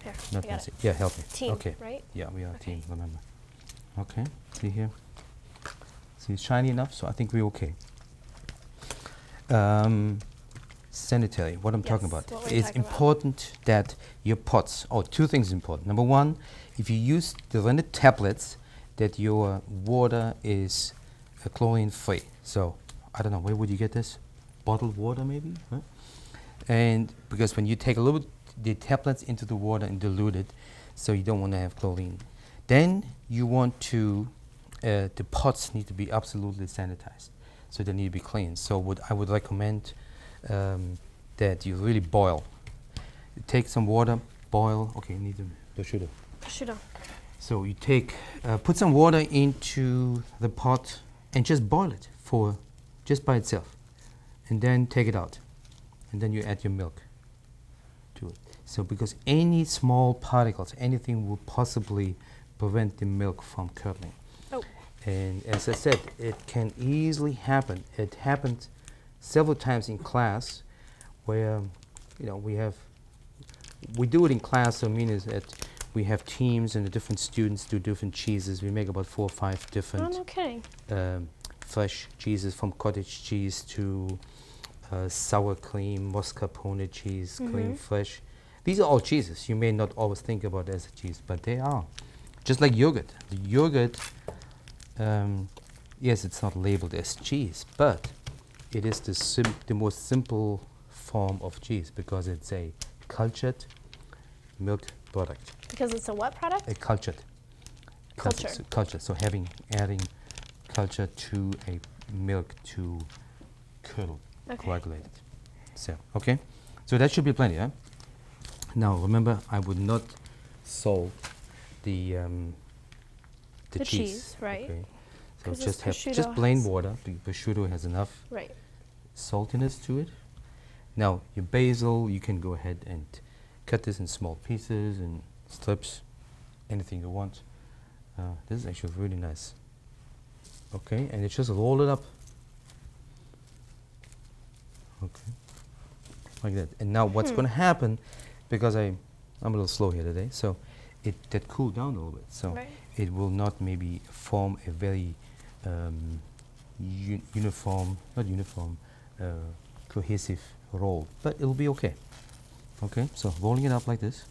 Here. Not I got messy. it. Yeah, help me. Team, Okay. right? Yeah, we are a Okay. team, remember. Okay, see here. See, it's shiny enough, so I think we're okay. Sanitary, what I'm talking Yes, about. what were you It's talking about? important that your pots, two things important. Number one, if you use the rendered tablets, that your water is chlorine free. So, I don't know, where would you get this? Bottled water maybe? Right? And because when you take a little bit the tablets into the water and dilute it, so you don't want to have chlorine. Then you want to, the pots need to be absolutely sanitized. So they need to be clean. So what I would recommend that you really boil. Take some water, boil. Okay, you need to prosciutto. Prosciutto. So you take, put some water into the pot and just boil it for just by itself, and then take it out, and then you add your milk to it. So because any small particles, anything will possibly prevent the milk from curdling. Oh. And as I said, it can easily happen. It happened several times in class where, we do it in class, so meaning that we have teams and the different students do different cheeses. We make about 4 or 5 Oh, different no kidding. fresh cheeses, from cottage cheese to sour cream, mascarpone cheese, cream fresh. These are all cheeses. You may not always think about it as a cheese, but they are. Just like yogurt. The yogurt, yes, it's not labeled as cheese, but it is the most simple form of cheese because it's a cultured milk product. Because it's a what product? A cultured. Cultured. So cultured. So adding culture to a milk to curdle, Okay. coagulate it. So, okay. So that should be plenty, huh? Now, remember, I would not salt the The cheese, right. Okay. So 'Cause just this have just prosciutto plain has- water. The prosciutto has enough Right. saltiness to it. Now your basil, you can go ahead and cut this in small pieces and strips, anything you want. This is actually really nice. Okay, and you just roll it up. Okay, like that. And now what's going to happen, because I'm a little slow here today, so that cooled down a little bit. So Right. it will not maybe form a very uniform, not uniform, cohesive roll, but it'll be okay. Okay, so rolling it up like this.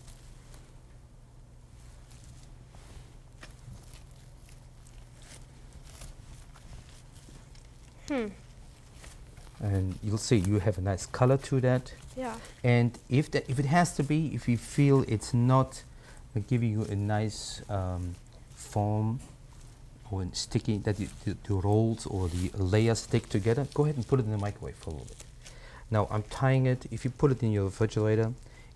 And you'll see you have a nice color to that. Yeah. And if it has to be, if you feel it's not giving you a nice form or sticky, that the rolls or the layers stick together, go ahead and put it in the microwave for a little bit. Now I'm tying it. If you put it in your refrigerator,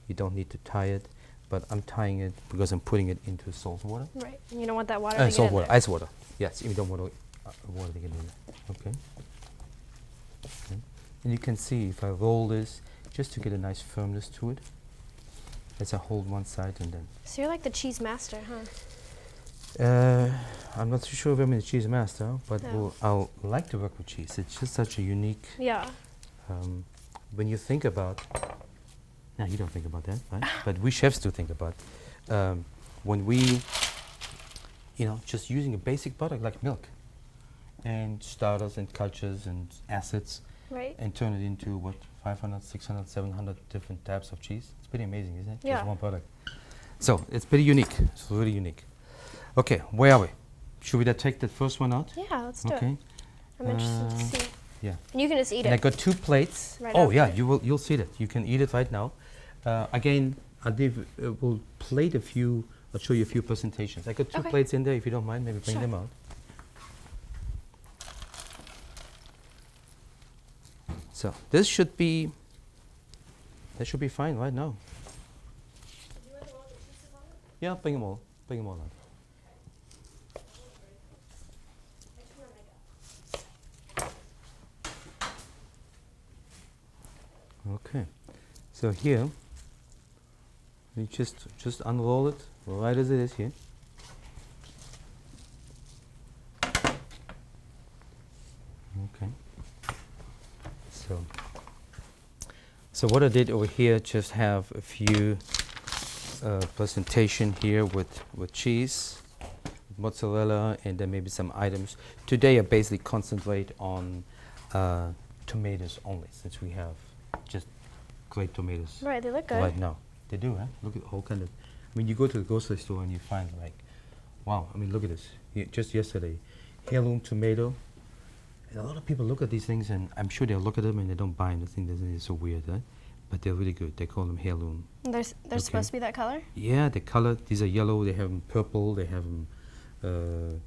you don't need to tie it, but I'm tying it because I'm putting it into salt water. Right. And you don't want that water to get Salt in water, there. ice water. Yes, you don't want water to get in there. Okay. Okay. And you can see if I roll this, just to get a nice firmness to it. As I hold one side and then. So you're like the cheese master, huh? I'm not too sure if I'm a cheese master, but No. I'll like to work with cheese. It's just such a unique. Yeah. When you think about, now you don't think about that, right? But we chefs do think about when we, just using a basic product like milk, and starters and cultures and acids, Right. and turn it into what 500, 600, 700 different types of cheese. It's pretty amazing, isn't it? Yeah. Just one product. So it's pretty unique. It's really unique. Okay, where are we? Should we take that first one out? Yeah, let's do Okay. it. I'm interested to see. Yeah. And you can just eat And I it. got 2 plates. Right Oh yeah, after. you'll see that. You can eat it right now. Again, we'll plate a few. I'll show you a few presentations. I got 2 Okay. plates in there. If you don't mind, maybe bring Sure. them out. So this should be. That should be fine right now. Yeah, bring them all. Bring them all out. Okay, so here we just unroll it right as it is here. Okay. So what I did over here, just have a few presentation here with cheese, mozzarella, and then maybe some items. Today I basically concentrate on tomatoes only, since we have just great tomatoes Right, they look good. right now. They do, huh? Look at all kind of. I mean, you go to the grocery store and you find like, wow. I mean, look at this. Just yesterday, heirloom tomato. And a lot of people look at these things, and I'm sure they'll look at them and they don't buy them. They think it's so weird, right? But they're really good. They call them heirloom. And they're supposed to be that color? Yeah, the color. These are yellow. They have them purple. They have them.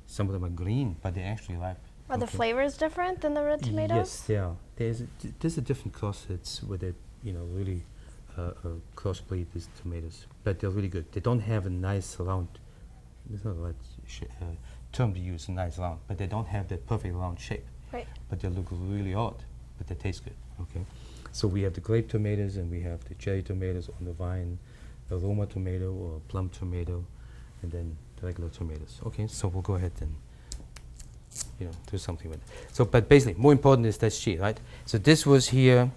Some of them are green, but they're actually ripe. Are the flavors different than the red tomatoes? Yes, they are. There's a different crossheads with it. Really crossbreed these tomatoes, but they're really good. They don't have a nice round. It's not the right term to use. A nice round, but they don't have that perfect round shape. Right. But they look really odd, but they taste good. Okay. So we have the grape tomatoes and we have the cherry tomatoes on the vine, aroma tomato or plum tomato, and then the regular tomatoes. Okay. So we'll go ahead and do something with it. So, but basically, more important is that cheese, right? So this was here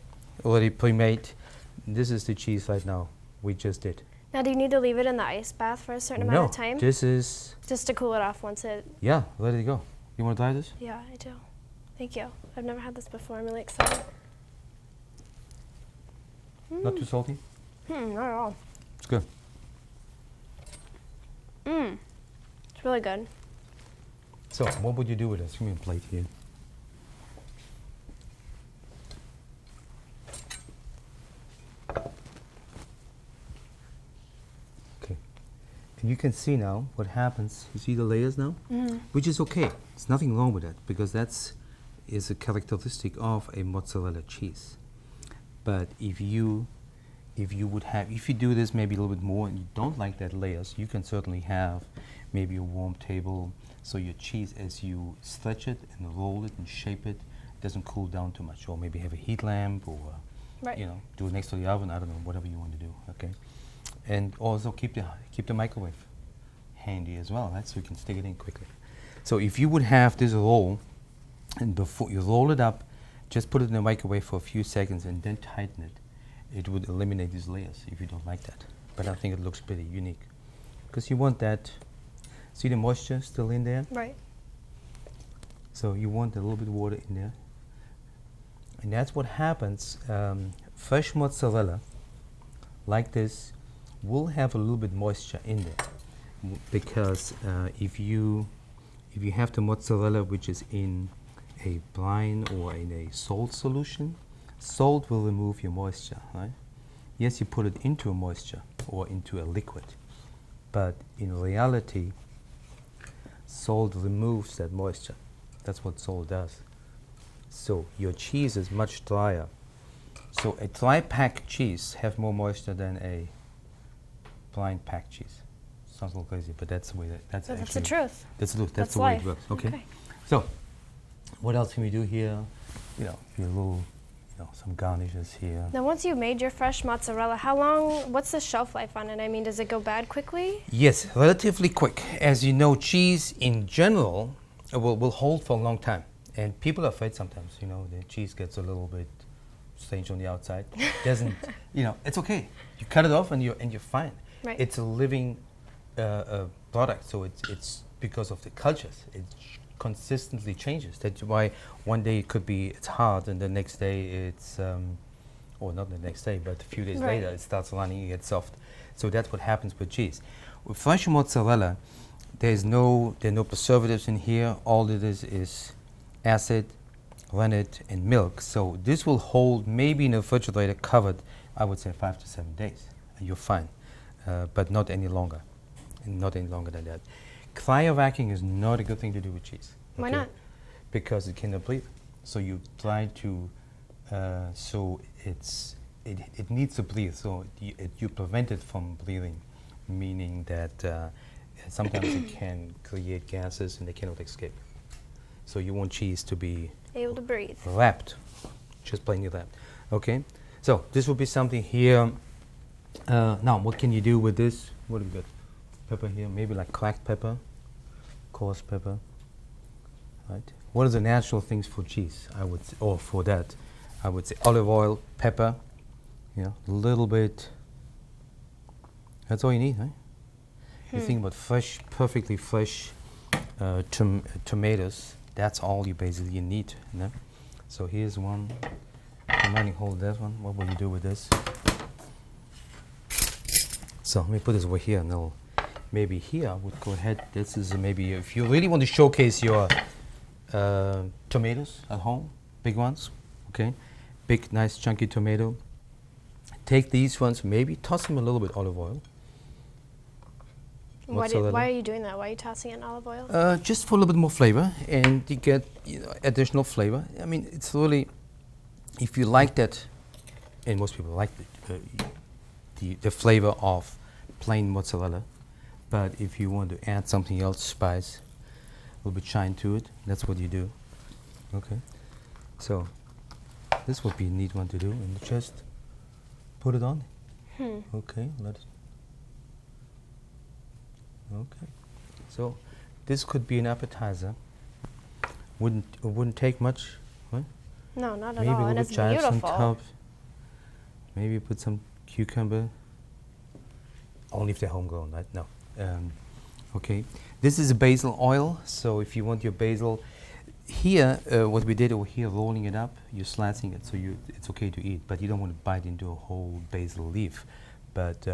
already pre-made. This is the cheese right now we just did. Now, do you need to leave it in the ice bath for a certain amount of time? This is, Just to cool it off once it... yeah, let it go. You want to try this? Yeah, I do. Thank you. I've never had this before. I'm really excited. Not too salty? Not at all. It's good. It's really good. So, what would you do with this? Give me a plate here. Okay. And you can see now what happens. You see the layers now? Which is okay. There's nothing wrong with that, because is a characteristic of a mozzarella cheese. But if you if you do this maybe a little bit more and you don't like that layers, you can certainly have maybe a warm table so your cheese, as you stretch it and roll it and shape it, doesn't cool down too much. Or maybe have a heat lamp, or Right. do it next to the oven. I don't know, whatever you want to do. Okay, and also keep the microwave handy as well, right? So you can stick it in quickly. So if you would have this roll, and before you roll it up, just put it in the microwave for a few seconds and then tighten it. It would eliminate these layers if you don't like that. But I think it looks pretty unique. Because you want that, see the moisture still in there? Right. So you want a little bit of water in there. And that's what happens. Fresh mozzarella, like this, will have a little bit moisture in there. Because if you have the mozzarella which is in a brine or in a salt solution, salt will remove your moisture, right? Yes, you put it into a moisture or into a liquid, but in reality, salt removes that moisture. That's what salt does. So your cheese is much drier. So a dry packed cheese have more moisture than a brine packed cheese. Sounds a little crazy, but that's the way that's So actually that's the truth. That's the truth. That's That's the way life. it works. Okay. Okay. So, what else can we do here? Your little, some garnishes here. Now, once you've made your fresh mozzarella, what's the shelf life on it? I mean, does it go bad quickly? Yes, relatively quick. As you know, cheese in general will hold for a long time, and people are afraid sometimes. The cheese gets a little bit strange on the outside. Doesn't, it's okay. You cut it off and you're fine. Right. It's a living product, so it's because of the cultures. It consistently changes. That's why one day it's hard, and the next day it's, or not the next day, but a few days Right. later it starts running, it gets soft. So that's what happens with cheese. With fresh mozzarella, there are no preservatives in here. All it is acid, rennet, and milk. So this will hold maybe in a refrigerator covered, I would say 5 to 7 days. And you're fine, but not any longer. Not any longer than that. Cryovacuuming is not a good thing to do with cheese. Why not? Because it cannot breathe. So you try to, so it needs to breathe. So you prevent it from breathing, meaning that sometimes it can create gases and they cannot escape. So you want cheese to be Able to breathe. wrapped, just plainly wrapped. Okay. So this will be something here. Now, what can you do with this? What have we got? Pepper here, maybe like cracked pepper, coarse pepper, right? What are the natural things for cheese? Or for that, I would say olive oil, pepper, a little bit. That's all you need, right? You think about perfectly fresh tomatoes. That's all you basically need. So here's one. Reminding, hold that one. What will you do with this? So let me put this over here, and I'll maybe here I would go ahead. This is maybe if you really want to showcase your tomatoes at home, big ones, okay, big nice chunky tomato. Take these ones, maybe toss them a little bit olive oil. Why are you doing that? Why are you tossing in olive oil? Just for a little bit more flavor, and you get additional flavor. I mean, it's really, if you like that, and most people like the flavor of plain mozzarella, but if you want to add something else, spice, a little bit shine to it, that's what you do. Okay, so this would be a neat one to do, and just put it on. Okay, okay. So this could be an appetizer. Wouldn't take much, right? No, not at Maybe all. a And little it's bit chives on beautiful. top. Maybe put some cucumber. Only if they're homegrown, right? No. Okay. This is a basil oil. So if you want your basil, here, what we did over here, rolling it up, you're slicing it, so it's okay to eat, but you don't want to bite into a whole basil leaf. But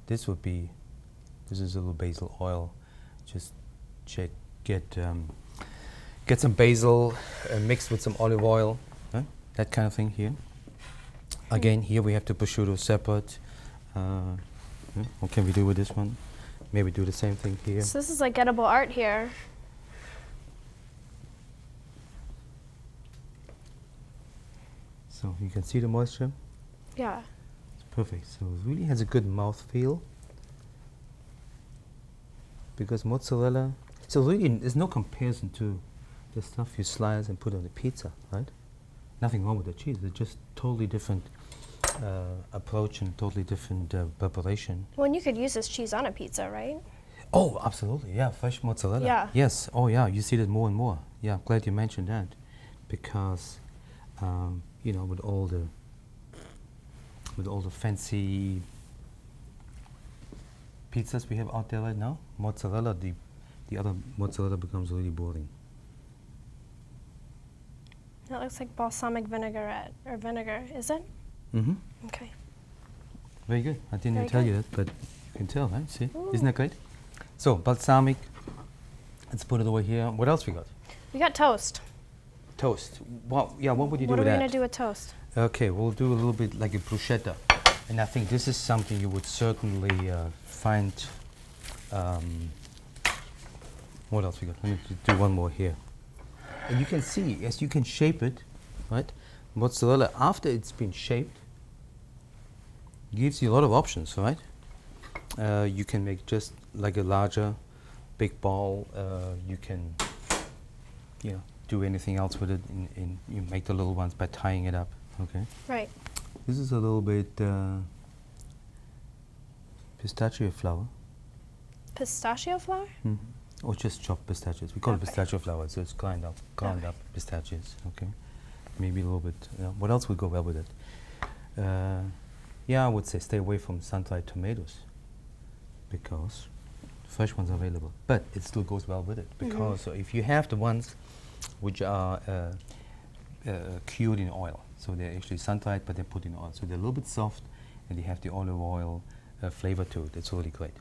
this is a little basil oil. Just get some basil mixed with some olive oil, that kind of thing here. Again, here we have the prosciutto separate. What can we do with this one? Maybe do the same thing here. So this is like edible art here. So you can see the moisture. Yeah. It's perfect. So it really has a good mouth feel. Because mozzarella, so really there's no comparison to the stuff you slice and put on the pizza, right? Nothing wrong with the cheese. It's just totally different approach and totally different preparation. Well, and you could use this cheese on a pizza, right? Oh, absolutely. Yeah, fresh mozzarella. Yeah. Yes. Oh, yeah. You see that more and more. Yeah, glad you mentioned that, because you know, with all the fancy pizzas we have out there right now, mozzarella, the other mozzarella becomes really boring. That looks like balsamic vinaigrette or vinegar, is it? Mm-hmm. Okay. Very good. I didn't Very even tell you good. that, but you can tell, right? See? Ooh. Isn't that great? So, balsamic. Let's put it over here. What else we got? We got toast. Toast. Well, yeah, what would you do What are with we that? going to do with toast? Okay, we'll do a little bit like a bruschetta. And I think this is something you would certainly find. What else we got? Let me do one more here. And you can see, yes, you can shape it, right? Mozzarella, after it's been shaped, gives you a lot of options, right? You can make just like a larger, big ball. You can, you know, do anything else with it. You make the little ones by tying it up. Okay. Right. This is a little bit pistachio flour. Pistachio flour? Mm-hmm. Or just chopped pistachios. We call it Okay. pistachio flour, so it's ground up Okay. pistachios. Okay. Maybe a little bit. What else would go well with it? Yeah, I would say stay away from sun-dried tomatoes, because fresh ones are available. But it still goes well with it, because so if you have the ones which are cured in oil, so they're actually sun-dried, but they're put in oil, so they're a little bit soft, and they have the olive oil flavor to it. It's really great.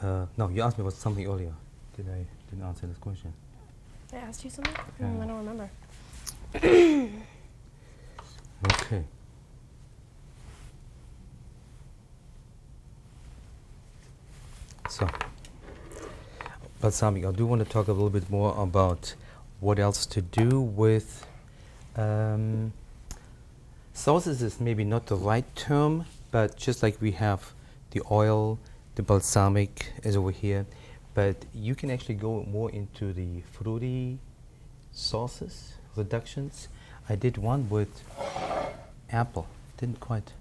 No, you asked me about something earlier. Didn't answer this question? I asked you something? Yeah. I don't remember. Okay. So, balsamic. I do want to talk a little bit more about what else to do with sauces. Is maybe not the right term, but just like we have the oil, the balsamic is over here, but you can actually go more into the fruity sauces, reductions. I did one with apple. Didn't quite.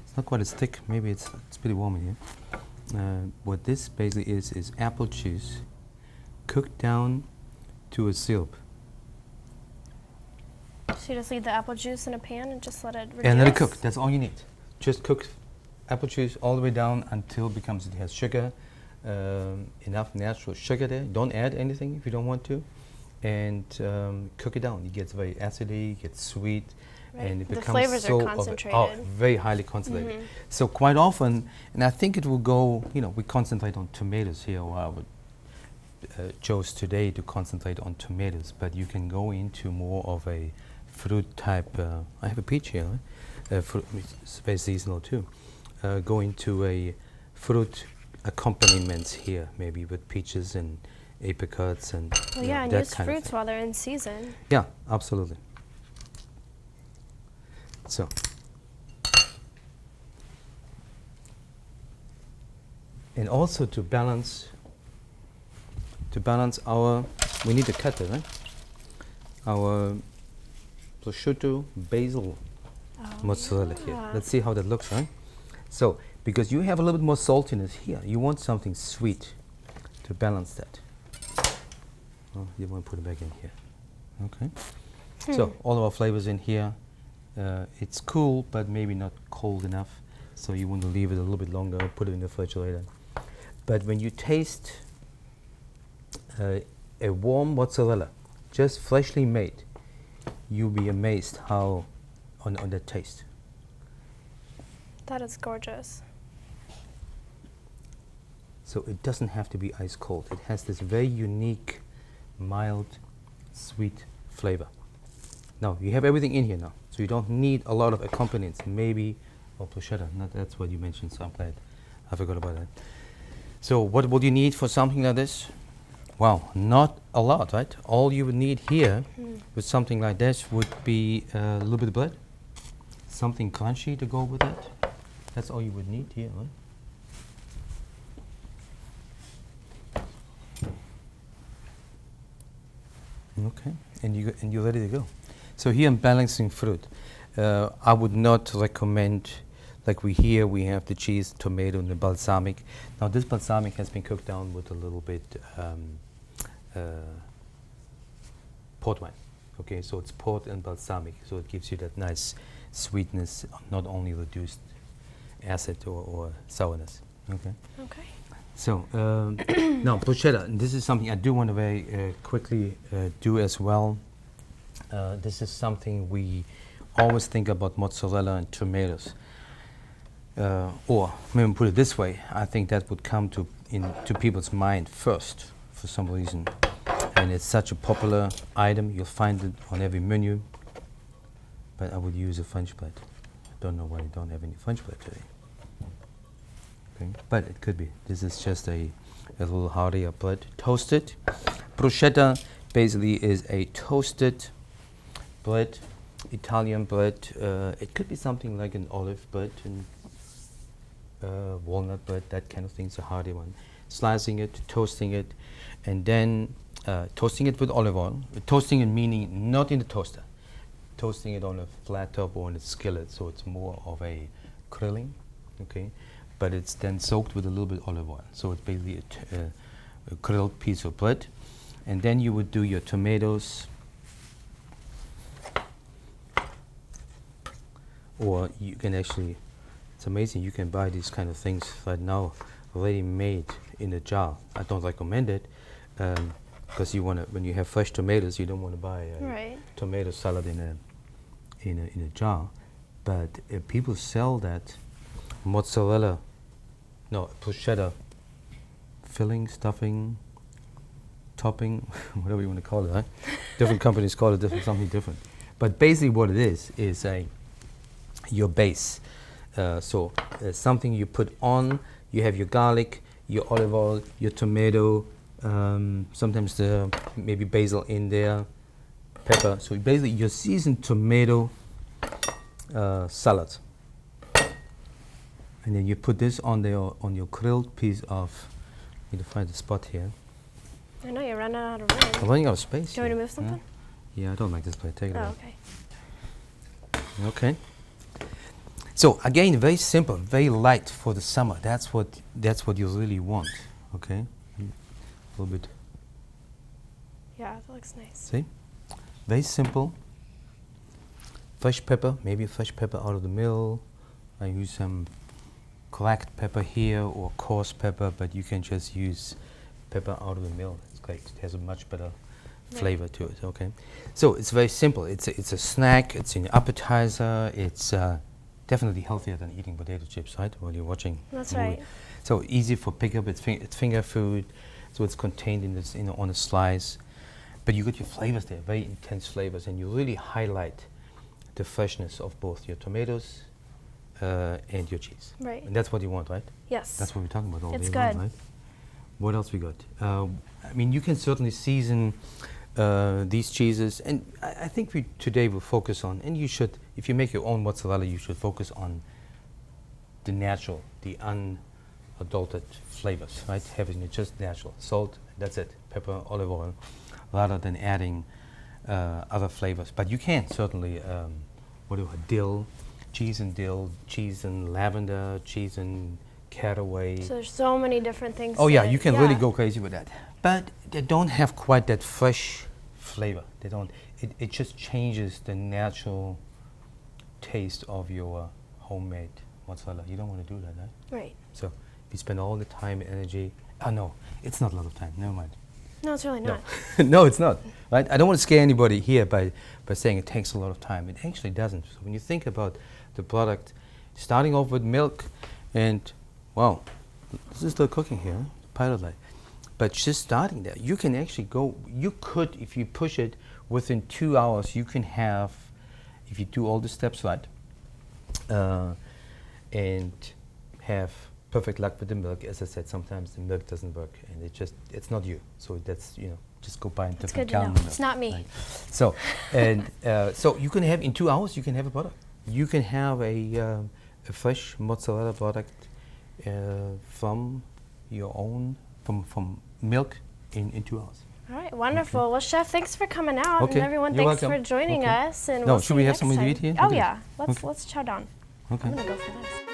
It's not quite as thick. Maybe it's pretty warm in here. What this basically is apple juice cooked down to a syrup. So you just leave the apple juice in a pan and just let it reduce? And let it cook. That's all you need. Just cook apple juice all the way down until it has sugar, enough natural sugar there. Don't add anything if you don't want to. And cook it down. It gets very acidy, it gets sweet, Right. and it The becomes flavors are so concentrated. very highly concentrated. So quite often, and I think it will go, you know, we concentrate on tomatoes here, or I would chose today to concentrate on tomatoes, but you can go into more of a fruit type. I have a peach here, right? Fruit, it's very seasonal too. Go into a fruit accompaniments here, maybe with peaches and apricots and Well, you know, yeah, and that use kind of fruits thing. while they're in season. Yeah, absolutely. So, and also to balance our, we need a cutter, right? Our prosciutto basil mozzarella here. yeah. Let's see how that looks, right? So, because you have a little bit more saltiness here, you want something sweet to balance that. Oh, you want to put it back in here. Okay. So, all of our flavors in here. It's cool, but maybe not cold enough. So you want to leave it a little bit longer, put it in the refrigerator. But when you taste a warm mozzarella, just freshly made, you'll be amazed how on the taste. That is gorgeous. So it doesn't have to be ice cold. It has this very unique, mild, sweet flavor. Now you have everything in here now, so you don't need a lot of accompaniments. Maybe bruschetta. That's what you mentioned. So I'm glad I forgot about that. So what would you need for something like this? Wow, not a lot, right? All you would need here with something like this would be a little bit of bread. something crunchy to go with it. That's all you would need here, right? Okay, and you're ready to go. So here I'm balancing fruit. I would not recommend, like we have the cheese, tomato, and the balsamic. Now this balsamic has been cooked down with a little bit port wine. Okay, so it's port and balsamic, so it gives you that nice sweetness, not only reduced acid or sourness. Okay. Okay. So now bruschetta, and this is something I do want to very quickly do as well. This is something we always think about mozzarella and tomatoes. Or maybe put it this way, I think that would come to people's mind first for some reason. And it's such a popular item, you'll find it on every menu. But I would use a French bread. I don't know why you don't have any French bread today. Okay. But it could be. This is just a little heartier bread. Toasted. Bruschetta basically is a toasted bread, Italian bread. It could be something like an olive bread and walnut bread, that kind of thing. It's a hearty one. Slicing it, toasting it, and then toasting it with olive oil. Toasting it meaning not in the toaster. Toasting it on a flat top or on a skillet, so it's more of a grilling, okay? But it's then soaked with a little bit of olive oil. So it's basically a grilled piece of bread. And then you would do your tomatoes, or you can actually, it's amazing, you can buy these kind of things right now already made in a jar. I don't recommend it, because you want to, when you have fresh tomatoes, you don't want to buy a tomato salad in a jar. But people sell that mozzarella, no, bruschetta filling, stuffing, topping, whatever you want to call it, right? Different companies call it something different. But basically what it is your base. So something you put on, you have your garlic, your olive oil, your tomato, sometimes maybe basil in there, pepper. So basically your seasoned tomato salad. And then you put this on your grilled piece of, I need to find the spot here. I know you're running out of room. I'm running out of space. Do you want me to move something? Yeah, I don't like this plate. Take it away. Okay. Okay. So again, very simple, very light for the summer. That's what you really want. Okay. A little bit. Yeah, that looks nice. See? Very simple. Fresh pepper, maybe a fresh pepper out of the mill. I use some cracked pepper here or coarse pepper, but you can just use pepper out of the mill. It's great. It has a much better flavor to it. Okay. So it's very simple. It's a snack. It's an appetizer. It's definitely healthier than eating potato chips, right? While you're watching. That's a movie. right. So easy for pickup. It's finger food. So it's contained in this, on a slice. But you get your flavors there, very intense flavors, and you really highlight the freshness of both your tomatoes and your cheese. Right. And that's what you want, right? Yes. That's what we're talking about all It's day long, good. right? What else we got? I mean, you can certainly season these cheeses, and I think we today will focus on, and you should, if you make your own mozzarella, you should focus on the natural, the unadulterated flavors, right? Having it just natural. Salt, that's it, pepper, olive oil, rather than adding other flavors. But you can certainly, dill, cheese and lavender, cheese and caraway. So there's so many different things. Oh yeah, you can really go crazy with that. But they don't have quite that fresh flavor. They don't. It just changes the natural taste of your homemade mozzarella. You don't want to do that, right? Right. So if you spend all the time and energy, no, it's not a lot of time. Never mind. No, it's really not. No, it's not. Right? I don't want to scare anybody here by saying it takes a lot of time. It actually doesn't. So when you think about the product, starting off with milk, and wow, this is still cooking here, pilot light. But just starting there, you can actually go. You could, if you push it, within 2 hours, you can have, if you do all the steps right, and have perfect luck with the milk. As I said, sometimes the milk doesn't work, and it's not you. So that's, just go buy a different good to cow know. milk. It's not me. Right. So, and so you can have, in 2 hours, you can have a product. you can have a fresh mozzarella product from your own, from milk in 2 hours. All right, wonderful. Okay. Well, Chef, thanks for coming out, Okay, and everyone, you're thanks welcome. for joining Okay. us. And No, we'll should see we you have next something to time. eat here? Oh Okay. yeah, let's Okay. let's chow down. Okay. I'm gonna go for this.